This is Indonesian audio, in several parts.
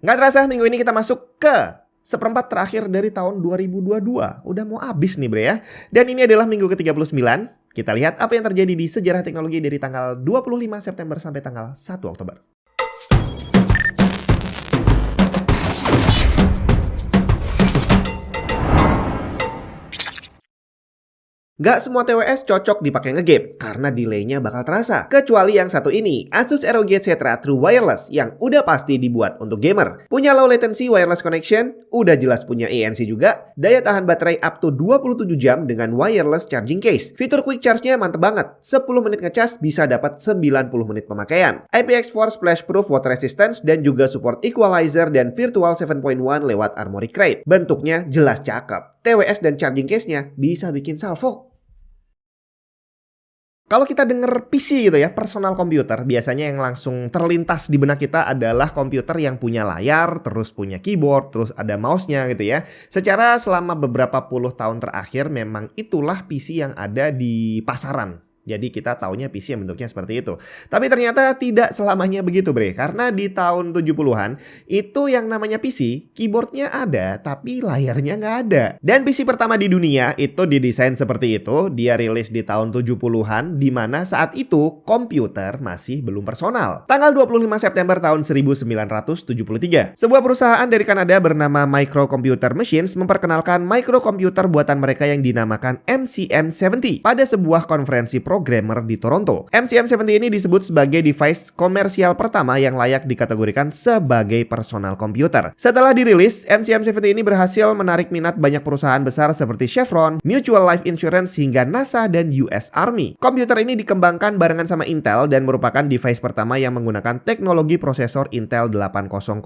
Nggak terasa minggu ini kita masuk ke seperempat terakhir dari tahun 2022. Udah mau habis nih bre ya. Dan ini adalah minggu ke-39. Kita lihat apa yang terjadi di sejarah teknologi dari tanggal 25 September sampai tanggal 1 Oktober. Gak semua TWS cocok dipakai ngegame karena delaynya bakal terasa. Kecuali yang satu ini, Asus ROG Zetra True Wireless yang udah pasti dibuat untuk gamer. Punya low latency wireless connection, udah jelas punya ANC juga, daya tahan baterai up to 27 jam dengan wireless charging case. Fitur quick charge-nya mantep banget. 10 menit ngecas bisa dapat 90 menit pemakaian. IPX4 splash proof water resistance dan juga support equalizer dan virtual 7.1 lewat Armoury Crate. Bentuknya jelas cakep. TWS dan charging case-nya bisa bikin salvo. Kalau kita denger PC gitu ya, personal computer, biasanya yang langsung terlintas di benak kita adalah komputer yang punya layar, terus punya keyboard, terus ada mouse-nya gitu ya. Secara selama beberapa puluh tahun terakhir memang itulah PC yang ada di pasaran. Jadi kita taunya PC yang bentuknya seperti itu. Tapi ternyata tidak selamanya begitu bre. Karena di tahun 70-an itu yang namanya PC, keyboardnya ada tapi layarnya nggak ada. Dan PC pertama di dunia itu didesain seperti itu. Dia rilis di tahun 70-an di mana saat itu komputer masih belum personal. Tanggal 25 September tahun 1973. Sebuah perusahaan dari Kanada bernama Microcomputer Machines memperkenalkan microcomputer buatan mereka yang dinamakan MCM70 pada sebuah konferensi programmer di Toronto. MCM70 ini disebut sebagai device komersial pertama yang layak dikategorikan sebagai personal computer. Setelah dirilis, MCM70 ini berhasil menarik minat banyak perusahaan besar seperti Chevron, Mutual Life Insurance hingga NASA dan US Army. Komputer ini dikembangkan barengan sama Intel dan merupakan device pertama yang menggunakan teknologi prosesor Intel 8008.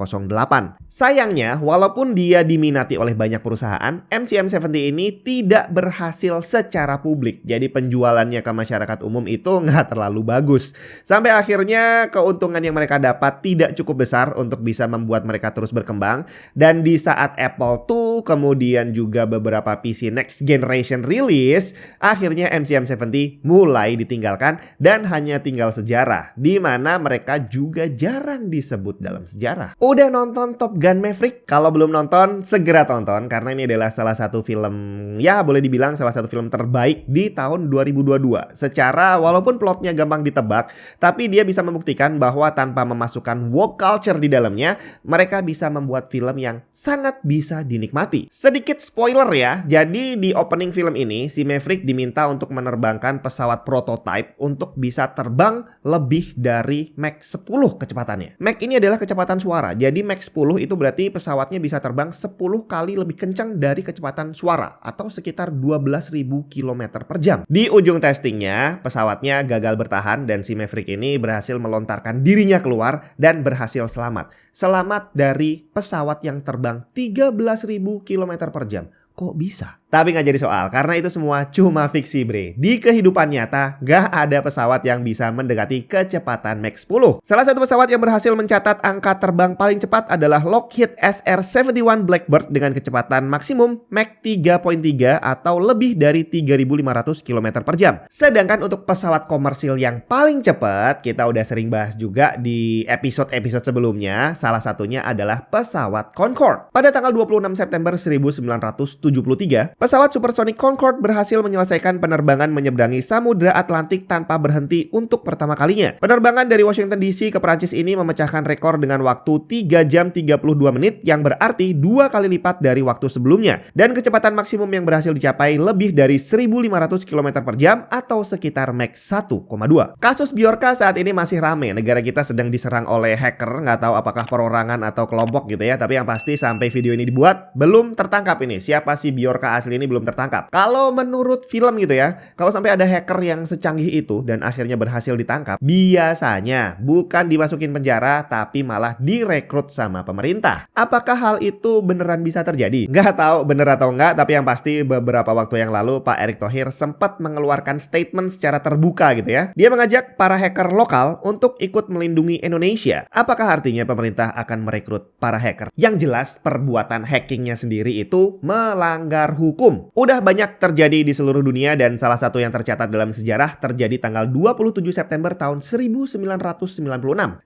Sayangnya, walaupun dia diminati oleh banyak perusahaan, MCM70 ini tidak berhasil secara publik. Jadi penjualannya ke masyarakat umum itu nggak terlalu bagus. Sampai akhirnya keuntungan yang mereka dapat tidak cukup besar untuk bisa membuat mereka terus berkembang. Dan di saat Apple II, kemudian juga beberapa PC next generation rilis, akhirnya MCM70 mulai ditinggalkan dan hanya tinggal sejarah, di mana mereka juga jarang disebut dalam sejarah. Udah nonton Top Gun Maverick? Kalau belum nonton, segera tonton karena ini adalah salah satu film, ya boleh dibilang salah satu film terbaik di tahun 2022. Secara walaupun plotnya gampang ditebak, tapi dia bisa membuktikan bahwa tanpa memasukkan woke culture di dalamnya, mereka bisa membuat film yang sangat bisa dinikmati. Sedikit spoiler ya, jadi di opening film ini, si Maverick diminta untuk menerbangkan pesawat prototype untuk bisa terbang lebih dari Mach 10 kecepatannya. Mach ini adalah kecepatan suara, jadi Mach 10 itu berarti pesawatnya bisa terbang 10 kali lebih kencang dari kecepatan suara, atau sekitar 12.000 km per jam. Di ujung testingnya, pesawatnya gagal bertahan dan si Maverick ini berhasil melontarkan dirinya keluar dan berhasil selamat. Selamat dari pesawat yang terbang 13.000 km per jam. Kok bisa? Tapi nggak jadi soal, karena itu semua cuma fiksi bre. Di kehidupan nyata, nggak ada pesawat yang bisa mendekati kecepatan Mach 10. Salah satu pesawat yang berhasil mencatat angka terbang paling cepat adalah Lockheed SR-71 Blackbird dengan kecepatan maksimum Mach 3.3 atau lebih dari 3.500 km per jam. Sedangkan untuk pesawat komersil yang paling cepat, kita udah sering bahas juga di episode-episode sebelumnya, salah satunya adalah pesawat Concorde. Pada tanggal 26 September 1973, pesawat supersonic Concorde berhasil menyelesaikan penerbangan menyeberangi Samudra Atlantik tanpa berhenti untuk pertama kalinya. Penerbangan dari Washington DC ke Perancis ini memecahkan rekor dengan waktu 3 jam 32 menit yang berarti 2 kali lipat dari waktu sebelumnya. Dan kecepatan maksimum yang berhasil dicapai lebih dari 1.500 km per jam atau sekitar Mach 1,2. Kasus Bjorka saat ini masih rame. Negara kita sedang diserang oleh hacker, nggak tahu apakah perorangan atau kelompok gitu ya. Tapi yang pasti sampai video ini dibuat belum tertangkap ini. Siapa si Bjorka asli ini belum tertangkap. Kalau menurut film gitu ya, kalau sampai ada hacker yang secanggih itu dan akhirnya berhasil ditangkap, biasanya bukan dimasukin penjara tapi malah direkrut sama pemerintah. Apakah hal itu beneran bisa terjadi? Nggak tahu bener atau enggak, tapi yang pasti beberapa waktu yang lalu Pak Erick Thohir sempat mengeluarkan statement secara terbuka gitu ya. Dia mengajak para hacker lokal untuk ikut melindungi Indonesia. Apakah artinya pemerintah akan merekrut para hacker? Yang jelas perbuatan hackingnya sendiri itu melanggar hukum hukum. Udah banyak terjadi di seluruh dunia dan salah satu yang tercatat dalam sejarah terjadi tanggal 27 September tahun 1996.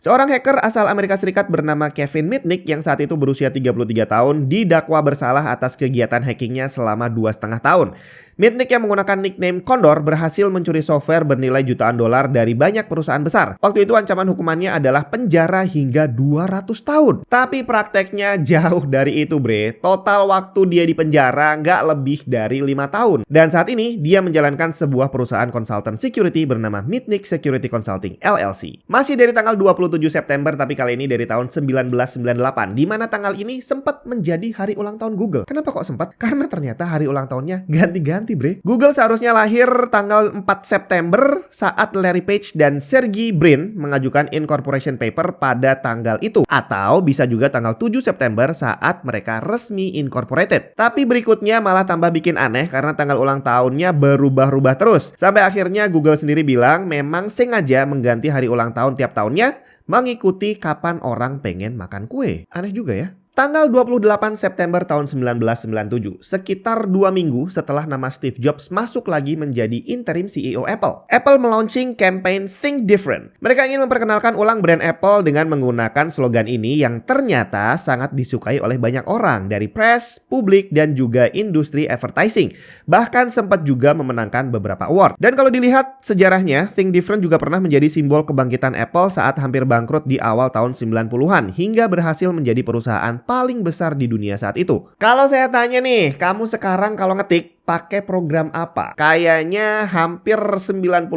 Seorang hacker asal Amerika Serikat bernama Kevin Mitnick yang saat itu berusia 33 tahun didakwa bersalah atas kegiatan hackingnya selama 2,5 tahun. Mitnick yang menggunakan nickname Condor berhasil mencuri software bernilai jutaan dolar dari banyak perusahaan besar. Waktu itu ancaman hukumannya adalah penjara hingga 200 tahun. Tapi prakteknya jauh dari itu, bre. Total waktu dia di penjara nggak lebih dari 5 tahun. Dan saat ini dia menjalankan sebuah perusahaan konsultan security bernama Mitnick Security Consulting LLC. Masih dari tanggal 27 September tapi kali ini dari tahun 1998, di mana tanggal ini sempat menjadi hari ulang tahun Google. Kenapa kok sempat? Karena ternyata hari ulang tahunnya ganti-ganti, bre. Google seharusnya lahir tanggal 4 September saat Larry Page dan Sergey Brin mengajukan incorporation paper pada tanggal itu. Atau bisa juga tanggal 7 September saat mereka resmi incorporated. Tapi berikutnya malah tambah bikin aneh karena tanggal ulang tahunnya berubah-ubah terus. Sampai akhirnya Google sendiri bilang memang sengaja mengganti hari ulang tahun tiap tahunnya mengikuti kapan orang pengen makan kue. Aneh juga ya. Tanggal 28 September tahun 1997, sekitar 2 minggu setelah nama Steve Jobs masuk lagi menjadi interim CEO Apple. Apple melaunching campaign Think Different. Mereka ingin memperkenalkan ulang brand Apple dengan menggunakan slogan ini yang ternyata sangat disukai oleh banyak orang dari press, publik, dan juga industri advertising. Bahkan sempat juga memenangkan beberapa award. Dan kalau dilihat sejarahnya, Think Different juga pernah menjadi simbol kebangkitan Apple saat hampir bangkrut di awal tahun 90-an hingga berhasil menjadi perusahaan paling besar di dunia saat itu. Kalau saya tanya nih, kamu sekarang kalau ngetik pakai program apa? Kayaknya hampir 99%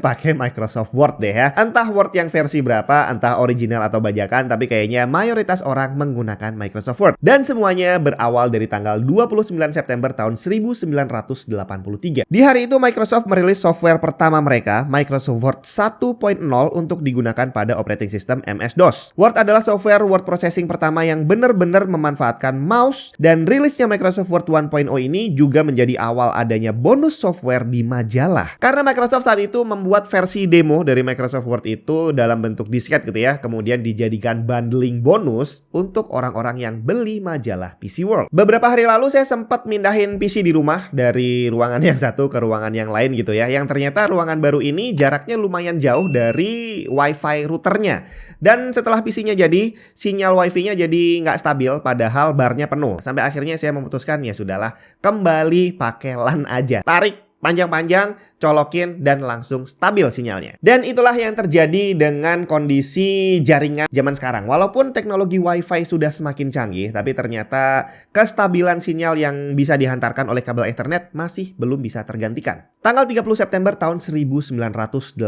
pakai Microsoft Word deh ya. Entah Word yang versi berapa, entah original atau bajakan, tapi kayaknya mayoritas orang menggunakan Microsoft Word. Dan semuanya berawal dari tanggal 29 September tahun 1983. Di hari itu Microsoft merilis software pertama mereka, Microsoft Word 1.0 untuk digunakan pada operating system MS-DOS. Word adalah software word processing pertama yang benar-benar memanfaatkan mouse, dan rilisnya Microsoft Word 1.0 ini juga menjadi awal adanya bonus software di majalah. Karena Microsoft saat itu membuat versi demo dari Microsoft Word itu dalam bentuk disket gitu ya, kemudian dijadikan bundling bonus untuk orang-orang yang beli majalah PC World. Beberapa hari lalu saya sempat mindahin PC di rumah dari ruangan yang satu ke ruangan yang lain gitu ya, yang ternyata ruangan baru ini jaraknya lumayan jauh dari WiFi routernya. Dan setelah PC-nya jadi, sinyal WiFi-nya jadi nggak stabil padahal barnya penuh. Sampai akhirnya saya memutuskan ya sudahlah, kembali pakai LAN aja. Tarik panjang-panjang, colokin, dan langsung stabil sinyalnya. Dan itulah yang terjadi dengan kondisi jaringan zaman sekarang. Walaupun teknologi Wi-Fi sudah semakin canggih, tapi ternyata kestabilan sinyal yang bisa dihantarkan oleh kabel Ethernet masih belum bisa tergantikan. Tanggal 30 September tahun 1980,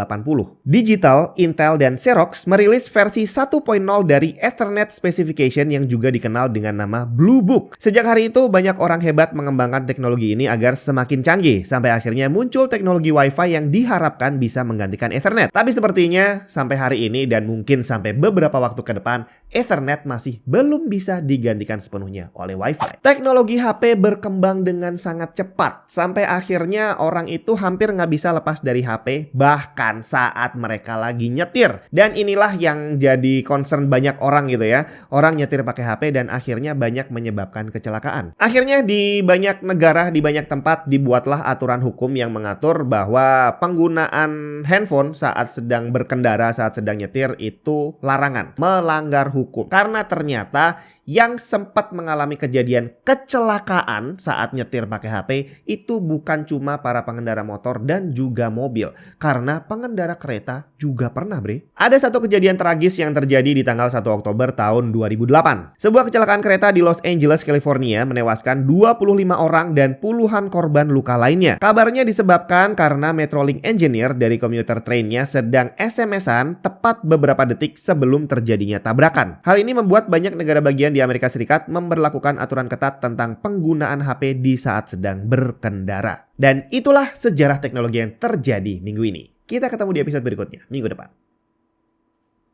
Digital, Intel, dan Xerox merilis versi 1.0 dari Ethernet Specification yang juga dikenal dengan nama Blue Book. Sejak hari itu, banyak orang hebat mengembangkan teknologi ini agar semakin canggih, sampai akhirnya muncul teknologi Wi-Fi yang diharapkan bisa menggantikan Ethernet. Tapi sepertinya sampai hari ini dan mungkin sampai beberapa waktu ke depan, Ethernet masih belum bisa digantikan sepenuhnya oleh Wi-Fi. Teknologi HP berkembang dengan sangat cepat, sampai akhirnya orang itu hampir nggak bisa lepas dari HP, bahkan saat mereka lagi nyetir. Dan inilah yang jadi concern banyak orang gitu ya. Orang nyetir pakai HP dan akhirnya banyak menyebabkan kecelakaan. Akhirnya di banyak negara, di banyak tempat dibuatlah aturan hukum yang mengatur bahwa penggunaan handphone saat sedang berkendara, saat sedang nyetir itu larangan, melanggar hukum. Karena ternyata yang sempat mengalami kejadian kecelakaan saat nyetir pakai HP itu bukan cuma para pengendara motor dan juga mobil, karena pengendara kereta juga pernah, bre. Ada satu kejadian tragis yang terjadi di tanggal 1 Oktober tahun 2008. Sebuah kecelakaan kereta di Los Angeles, California menewaskan 25 orang dan puluhan korban luka lainnya. Kabarnya disebabkan karena Metrolink engineer dari komuter trainnya sedang SMS-an tepat beberapa detik sebelum terjadinya tabrakan. Hal ini membuat banyak negara bagian di Amerika Serikat memberlakukan aturan ketat tentang penggunaan HP di saat sedang berkendara. Dan itulah sejarah teknologi yang terjadi minggu ini. Kita ketemu di episode berikutnya minggu depan.